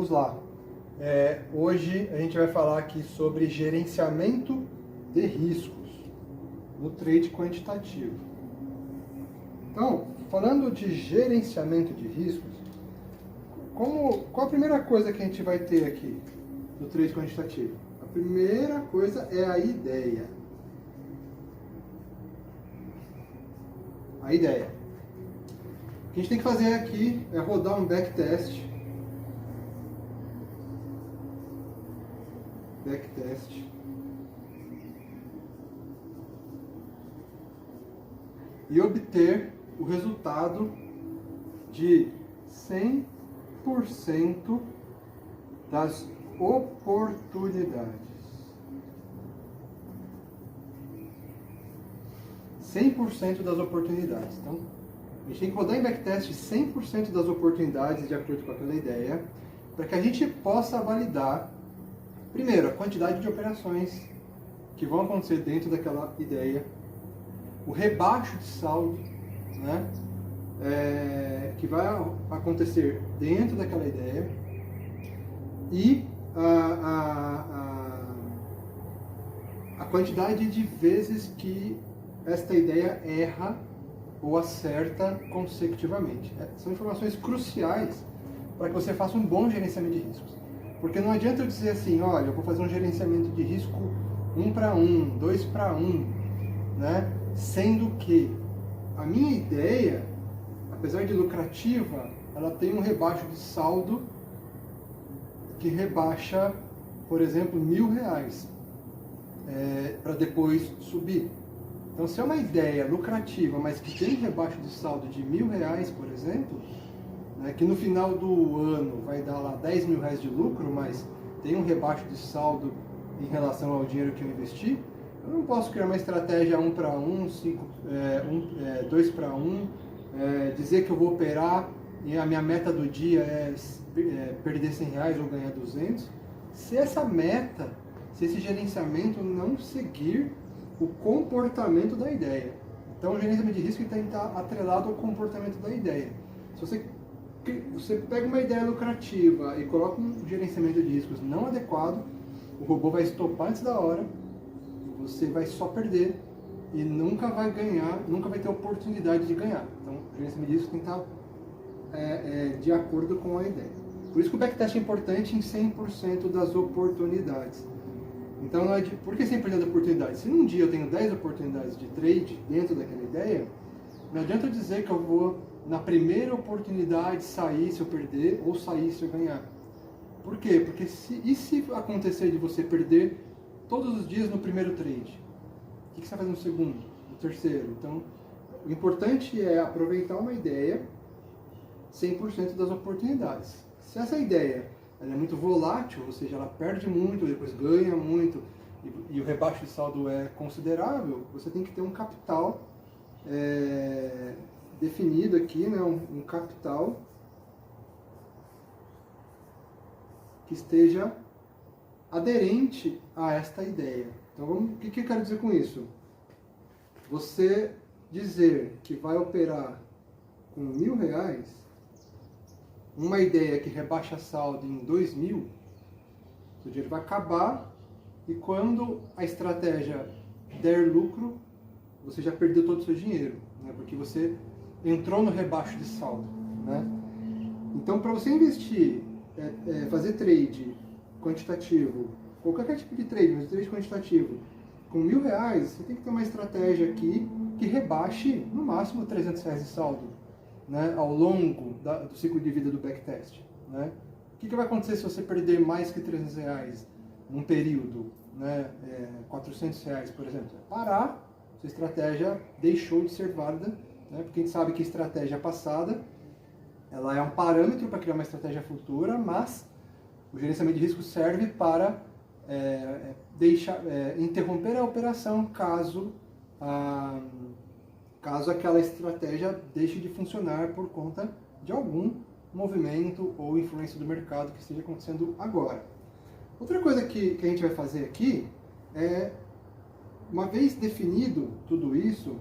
Vamos lá. Hoje a gente vai falar aqui sobre gerenciamento de riscos no trade quantitativo. Então, falando de gerenciamento de riscos, qual a primeira coisa que a gente vai ter aqui no trade quantitativo? A primeira coisa é a ideia. A ideia. O que a gente tem que fazer aqui é rodar um backtest. E obter o resultado de 100% das oportunidades. 100% das oportunidades. Então, a gente tem que rodar em backtest 100% das oportunidades de acordo com aquela ideia, para que a gente possa validar, primeiro, a quantidade de operações que vão acontecer dentro daquela ideia, o rebaixo de saldo, né, que vai acontecer dentro daquela ideia, e a quantidade de vezes que esta ideia erra ou acerta consecutivamente. São informações cruciais para que você faça um bom gerenciamento de riscos. Porque não adianta eu dizer assim, olha, eu vou fazer um gerenciamento de risco 1 para 1, 2 para 1, né? Sendo que a minha ideia, apesar de lucrativa, ela tem um rebaixo de saldo que rebaixa, por exemplo, R$1.000, para depois subir. Então, se é uma ideia lucrativa, mas que tem rebaixo de saldo de R$1.000, por exemplo, né, que no final do ano vai dar lá R$10.000 de lucro, mas tem um rebaixo de saldo em relação ao dinheiro que eu investi, eu não posso criar uma estratégia 1 para 1, 2 para 1, dizer que eu vou operar e a minha meta do dia é perder R$100 ou ganhar 200. Se essa meta, se esse gerenciamento não seguir o comportamento da ideia. Então, o gerenciamento de risco tem que estar atrelado ao comportamento da ideia. Se você pega uma ideia lucrativa e coloca um gerenciamento de riscos não adequado, o robô vai estopar antes da hora, você vai só perder e nunca vai ganhar, nunca vai ter oportunidade de ganhar. Então, o gerenciamento de riscos tem que estar de acordo com a ideia. Por isso que o backtest é importante em 100% das oportunidades. Então, por que 100% das oportunidades? Se num dia eu tenho 10 oportunidades de trade dentro daquela ideia, não adianta eu dizer que eu vou, na primeira oportunidade, sair se eu perder ou sair se eu ganhar. Por quê? Porque se acontecer de você perder todos os dias no primeiro trade? O que você vai fazer no segundo, no terceiro? Então, o importante é aproveitar uma ideia 100% das oportunidades. Se essa ideia ela é muito volátil, ou seja, ela perde muito, depois ganha muito, e o rebaixo de saldo é considerável, você tem que ter um capital definido aqui, né, um capital que esteja aderente a esta ideia. Então, o que eu quero dizer com isso? Você dizer que vai operar com R$1.000, uma ideia que rebaixa saldo em 2.000, seu dinheiro vai acabar e quando a estratégia der lucro, você já perdeu todo o seu dinheiro, né? Porque você entrou no rebaixo de saldo, né? Então, para você investir, fazer trade quantitativo, qualquer tipo de trade, mas trade quantitativo, com R$1.000, você tem que ter uma estratégia aqui que rebaixe no máximo R$300 de saldo, né, ao longo do ciclo de vida do backtest, né? O que vai acontecer se você perder mais que R$300 num período, né, R$400, por exemplo? Parar, sua estratégia deixou de ser válida, né? Porque a gente sabe que a estratégia passada ela é um parâmetro para criar uma estratégia futura, mas o gerenciamento de risco serve para interromper a operação caso aquela estratégia deixe de funcionar por conta de algum movimento ou influência do mercado que esteja acontecendo agora. Outra coisa que a gente vai fazer aqui é, uma vez definido tudo isso,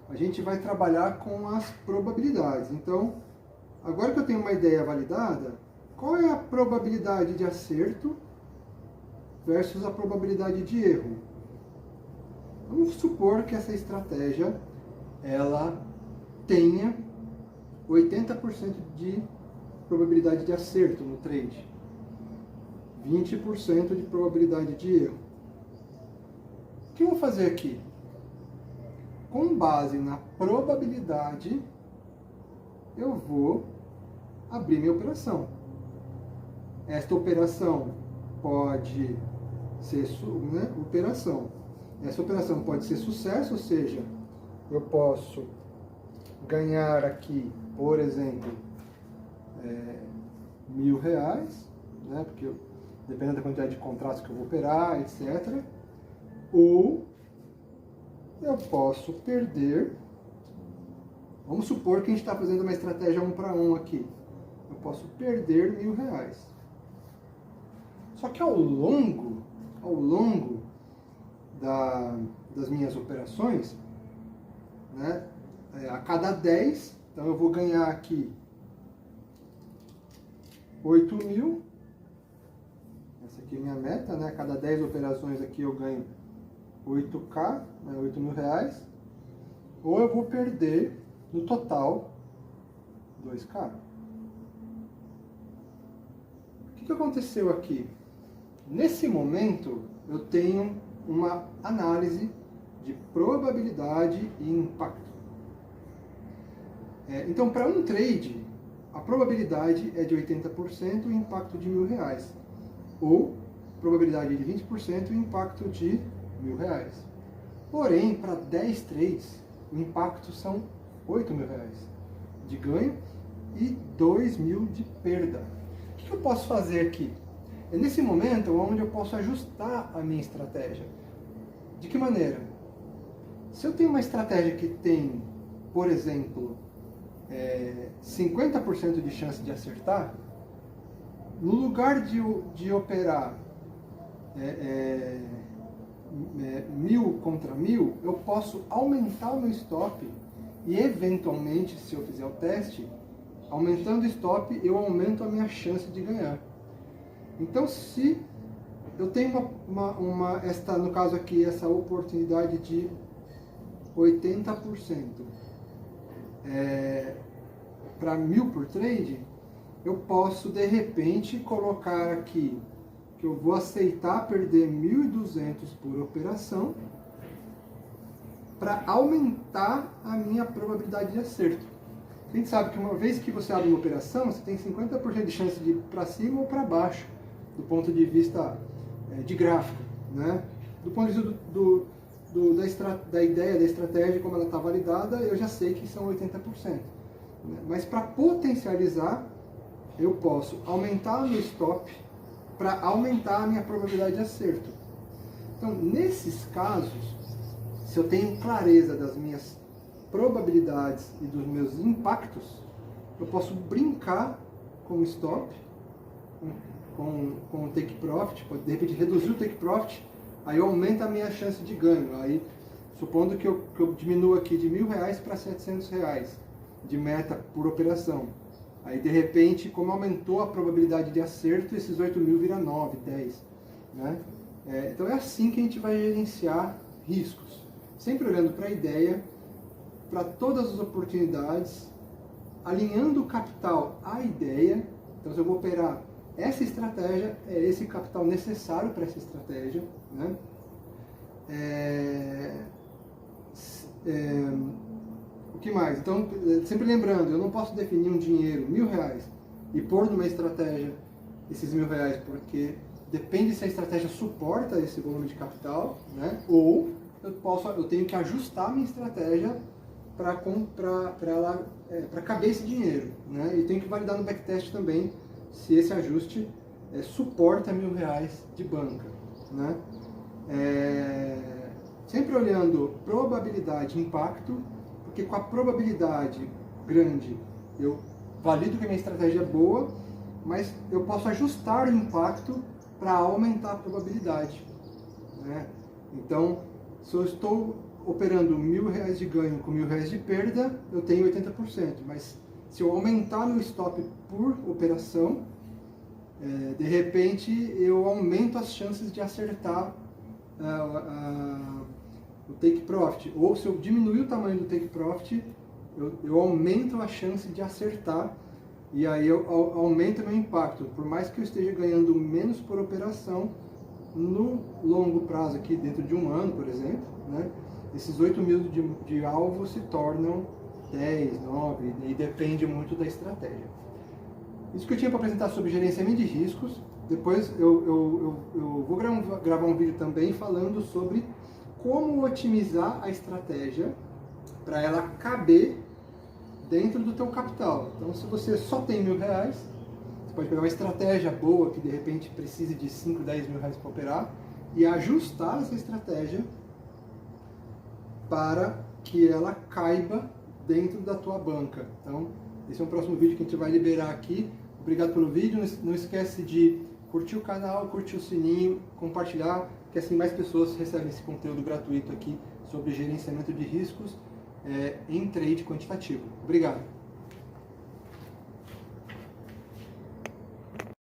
a gente vai trabalhar com as probabilidades. Então, agora que eu tenho uma ideia validada, qual é a probabilidade de acerto versus a probabilidade de erro? Vamos supor que essa estratégia ela tenha 80% de probabilidade de acerto no trade, 20% de probabilidade de erro. O que eu vou fazer aqui? Com base na probabilidade, eu vou abrir minha operação. Esta operação pode ser Essa operação pode ser sucesso, ou seja, eu posso ganhar aqui, por exemplo, R$1.000, né? Porque dependendo da quantidade de contratos que eu vou operar, etc. Ou eu posso perder. Vamos supor que a gente está fazendo uma estratégia 1 para 1 aqui. Eu posso perder R$1.000. Só que ao longo das minhas operações, né, a cada 10, então eu vou ganhar aqui 8.000. Essa aqui é minha meta, né? A cada 10 operações aqui eu ganho 8K, né, R$8.000. Ou eu vou perder no total 2K. O que aconteceu aqui? Nesse momento eu tenho uma análise de probabilidade e impacto. Então, para um trade, a probabilidade é de 80% e o impacto de R$1.000. Ou probabilidade de 20% e o impacto de R$1.000. Porém, para 10 trades, o impacto são R$8.000 de ganho e 2.000 de perda. O que eu posso fazer aqui? É nesse momento onde eu posso ajustar a minha estratégia. De que maneira? Se eu tenho uma estratégia que tem, por exemplo, 50% de chance de acertar, no lugar de operar 1.000 contra 1.000, eu posso aumentar o meu stop e, eventualmente, se eu fizer o teste, aumentando o stop, eu aumento a minha chance de ganhar. Então, se eu tenho no caso aqui, essa oportunidade de 80% para 1.000 por trade, eu posso, de repente, colocar aqui que eu vou aceitar perder 1.200 por operação para aumentar a minha probabilidade de acerto. A gente sabe que uma vez que você abre uma operação, você tem 50% de chance de ir para cima ou para baixo, do ponto de vista de gráfico, né? Do ponto de vista da ideia, da estratégia, como ela está validada, eu já sei que são 80%. Né? Mas para potencializar, eu posso aumentar o meu stop para aumentar a minha probabilidade de acerto. Então, nesses casos, se eu tenho clareza das minhas probabilidades e dos meus impactos, eu posso brincar com o stop, com o take profit, de repente reduzir o take profit, aí eu aumento a minha chance de ganho. Aí, supondo que eu diminuo aqui de R$1.000 para R$700 de meta por operação. Aí, de repente, como aumentou a probabilidade de acerto, esses 8.000 vira 9, 10. Né? Então é assim que a gente vai gerenciar riscos. Sempre olhando para a ideia, para todas as oportunidades, alinhando o capital à ideia. Então, se eu vou operar essa estratégia, é esse capital necessário para essa estratégia. Né? O que mais? Então, sempre lembrando, eu não posso definir um dinheiro, R$1.000, e pôr numa estratégia esses R$1.000, porque depende se a estratégia suporta esse volume de capital, né? Ou eu tenho que ajustar a minha estratégia para caber esse dinheiro, né? E tenho que validar no backtest também se esse ajuste suporta R$1.000 de banca, né? Sempre olhando probabilidade e impacto, porque com a probabilidade grande eu valido que a minha estratégia é boa, mas eu posso ajustar o impacto para aumentar a probabilidade. Né? Então, se eu estou operando R$1.000 de ganho com R$1.000 de perda, eu tenho 80%. Mas se eu aumentar meu stop por operação, De repente, eu aumento as chances de acertar o take profit. Ou se eu diminuir o tamanho do take profit, eu aumento a chance de acertar e aí eu aumento o meu impacto. Por mais que eu esteja ganhando menos por operação, no longo prazo, aqui dentro de um ano, por exemplo, né, esses 8 mil de alvo se tornam 10, 9, e depende muito da estratégia. Isso que eu tinha para apresentar sobre gerenciamento de riscos. Depois eu vou gravar um vídeo também falando sobre como otimizar a estratégia para ela caber dentro do teu capital. Então, se você só tem R$1.000, você pode pegar uma estratégia boa que de repente precise de 5, 10 mil reais para operar e ajustar essa estratégia para que ela caiba dentro da tua banca. Então, esse é um próximo vídeo que a gente vai liberar aqui. Obrigado pelo vídeo. Não esquece de curtir o canal, curtir o sininho, compartilhar, que assim mais pessoas recebem esse conteúdo gratuito aqui sobre gerenciamento de riscos em trade quantitativo. Obrigado.